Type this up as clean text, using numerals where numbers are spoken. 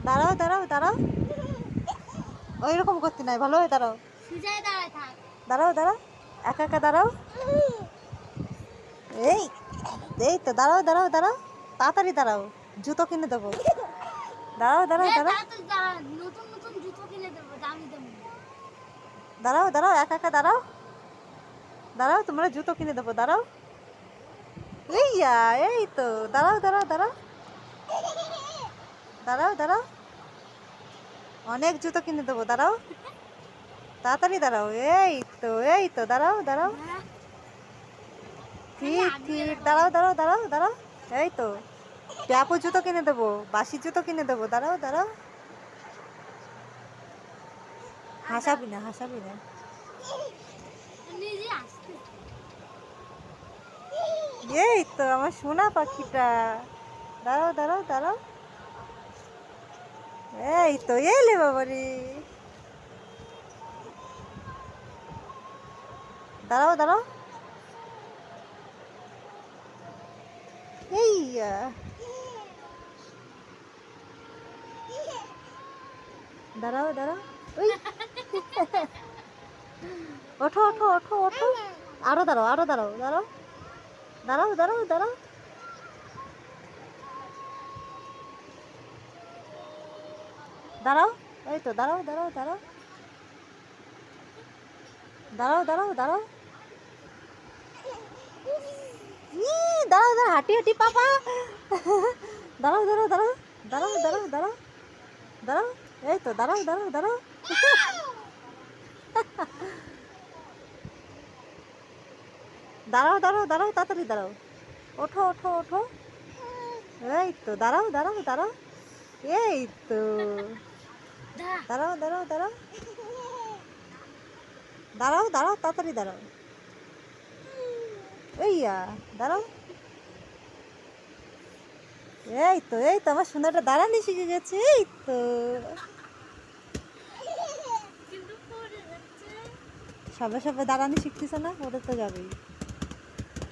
দাঁড়াও দাঁড়াও দাঁড়াও, ওই রকম করতে নাই, ভালো হয়ে দাঁড়াও। দাঁড়াও দাঁড়াও, একা একা দাঁড়াও। এই এই তো দাঁড়াও দাঁড়াও দাঁড়াও, তাড়াতাড়ি দাঁড়াও, জুতো কিনে দেবো। দাঁড়াও দাঁড়াও দাঁড়াও, দাঁড়াও দাঁড়াও, একা একা দাঁড়াও, দাঁড়াও, তোমরা জুতো কিনে দেবো, দাঁড়াও। এইয়া, এই তো দাঁড়াও দাঁড়াও দাঁড়াও, দাঁড়াও দাঁড়াও, অনেক জুতো কিনে দেবো, দাঁড়াও, তাড়াতাড়ি দাঁড়াও। এই তো দাঁড়াও দাঁড়াও, ঠিক ঠিক, দাঁড়াও দাঁড়াও দাঁড়াও দাঁড়াও, এই তো ট্যাপো জুতো কিনে দেবো, বাসি জুতো কিনে দেবো, দাঁড়াও দাঁড়াও। হাসাবি না, হাসাবি না। এই তো আমার সোনা পাখিটা, দাঁড়াও দাঁড়াও দাঁড়াও, এই তো এলে বাবারে, দাঁড়াও দাঁড়াও, এইয়া, দাঁড়াও দাঁড়াও, ওই ওঠো ওঠো ওঠো ওঠো, আরো দাঁড়াও, আরো দাঁড়াও, দাঁড়াও দাঁড়াও দাঁড়াও দাঁড়াও, দাঁড়াও, এই তো দাঁড়াও দাঁড়াও দাঁড়াও, দাঁড়াও দাঁড়াও দাঁড়াও, দাঁড়াও দাঁড়াও, হাঁটি হাঁটি পাপা, দাঁড়াও দাঁড়াও দাঁড়াও, দাঁড়াও দাঁড়াও দাঁড়াও দাঁড়াও, এই তো দাঁড়াও দাঁড়াও দাঁড়াও, দাঁড়াও দাঁড়াও দাঁড়াও, তাড়াতাড়ি দাঁড়াও, ওঠো ওঠো ওঠো, এই তো দাঁড়াও দাঁড়াও দাঁড়াও, এই তো দাঁড়াও দাঁড়াও দাঁড়াও, দাঁড়াও দাঁড়াও, তাড়াতাড়ি দাঁড়াও, এইয়া, দাঁড়াও, এই তো আমার সুন্দরটা দাঁড়ানি শিখে গেছে, এই তো সবে সবে দাঁড়ানি শিখতেছে না, ওটা তো যাবেই।